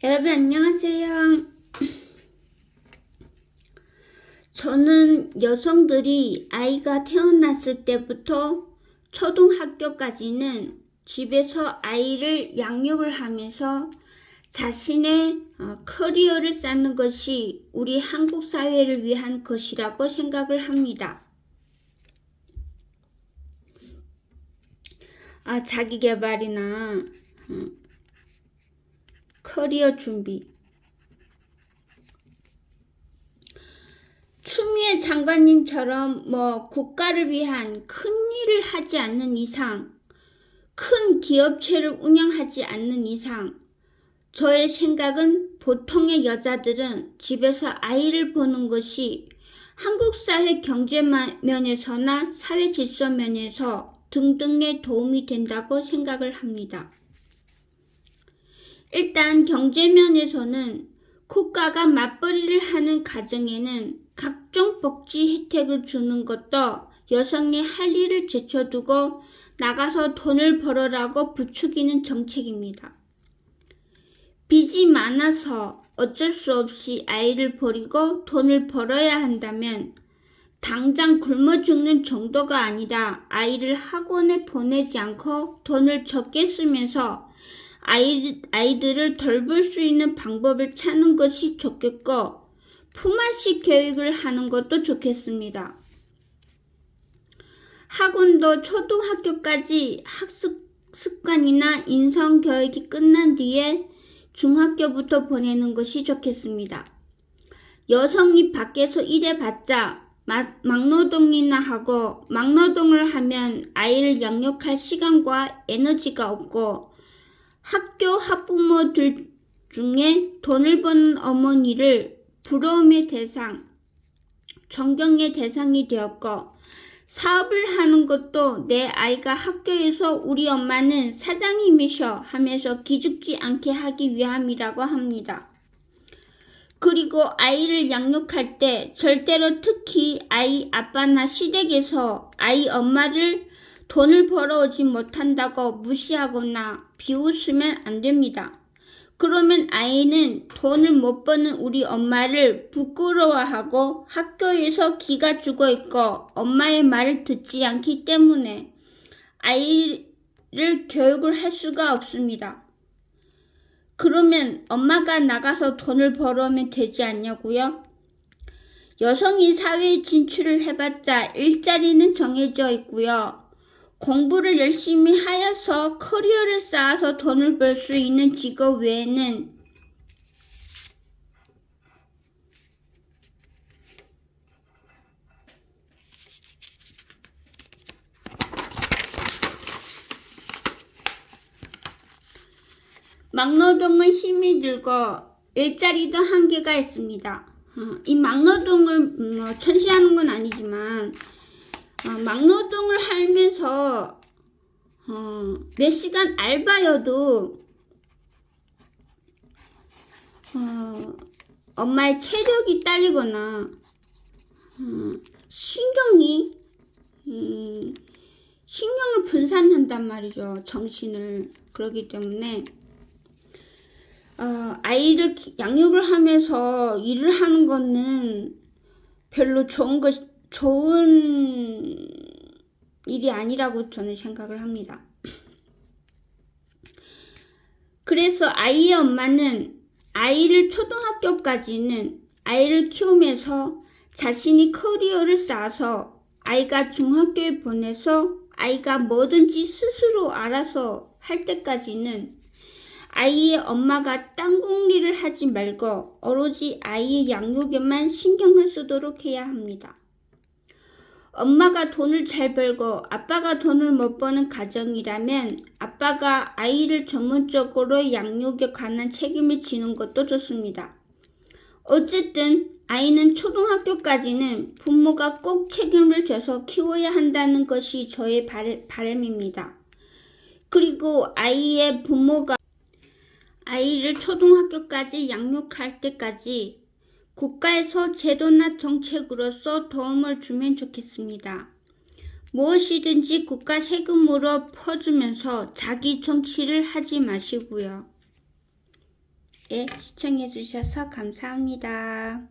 여러분 안녕하세요. 저는 여성들이 아이가 태어났을 때부터 초등학교까지는 집에서 아이를 양육을 하면서 자신의 커리어를 쌓는 것이 우리 한국 사회를 위한 것이라고 생각을 합니다. 자기 개발이나 커리어 준비. 추미애 장관님처럼 국가를 위한 큰 일을 하지 않는 이상, 큰 기업체를 운영하지 않는 이상, 저의 생각은 보통의 여자들은 집에서 아이를 보는 것이 한국 사회 경제 면에서나 사회 질서 면에서 등등에 도움이 된다고 생각을 합니다. 일단 경제 면에서는 국가가 맞벌이를 하는 가정에는 각종 복지 혜택을 주는 것도 여성의 할 일을 제쳐두고 나가서 돈을 벌어라고 부추기는 정책입니다. 빚이 많아서 어쩔 수 없이 아이를 버리고 돈을 벌어야 한다면 당장 굶어 죽는 정도가 아니라 아이를 학원에 보내지 않고 돈을 적게 쓰면서 아이들을 돌볼 수 있는 방법을 찾는 것이 좋겠고 품앗이 교육을 하는 것도 좋겠습니다. 학원도 초등학교까지 학습 습관이나 인성 교육이 끝난 뒤에 중학교부터 보내는 것이 좋겠습니다. 여성이 밖에서 일해봤자 막노동이나 하고 막노동을 하면 아이를 양육할 시간과 에너지가 없고 학교 학부모들 중에 돈을 버는 어머니를 부러움의 대상, 존경의 대상이 되었고 사업을 하는 것도 내 아이가 학교에서 우리 엄마는 사장님이셔 하면서 기죽지 않게 하기 위함이라고 합니다. 그리고 아이를 양육할 때 절대로 특히 아이 아빠나 시댁에서 아이 엄마를 돈을 벌어오지 못한다고 무시하거나 비웃으면 안 됩니다. 그러면 아이는 돈을 못 버는 우리 엄마를 부끄러워하고 학교에서 기가 죽어 있고 엄마의 말을 듣지 않기 때문에 아이를 교육을 할 수가 없습니다. 그러면 엄마가 나가서 돈을 벌어오면 되지 않냐고요? 여성이 사회에 진출을 해봤자 일자리는 정해져 있고요. 공부를 열심히 하여서 커리어를 쌓아서 돈을 벌 수 있는 직업 외에는 막노동은 힘이 들고 일자리도 한계가 있습니다. 이 막노동을 천시하는 건 아니지만 막노동을 하면서 몇 시간 알바여도 엄마의 체력이 딸리거나 신경을 분산한단 말이죠. 정신을. 그렇기 때문에 아이를 양육을 하면서 일을 하는 거는 별로 좋은 일이 아니라고 저는 생각을 합니다. 그래서 아이의 엄마는 아이를 초등학교까지는 아이를 키우면서 자신이 커리어를 쌓아서 아이가 중학교에 보내서 아이가 뭐든지 스스로 알아서 할 때까지는 아이의 엄마가 땅궁리를 하지 말고 오로지 아이의 양육에만 신경을 쓰도록 해야 합니다. 엄마가 돈을 잘 벌고 아빠가 돈을 못 버는 가정이라면 아빠가 아이를 전문적으로 양육에 관한 책임을 지는 것도 좋습니다. 어쨌든 아이는 초등학교까지는 부모가 꼭 책임을 져서 키워야 한다는 것이 저의 바람입니다. 그리고 아이의 부모가 아이를 초등학교까지 양육할 때까지 국가에서 제도나 정책으로서 도움을 주면 좋겠습니다. 무엇이든지 국가 세금으로 퍼주면서 자기 정치를 하지 마시고요. 시청해주셔서 감사합니다.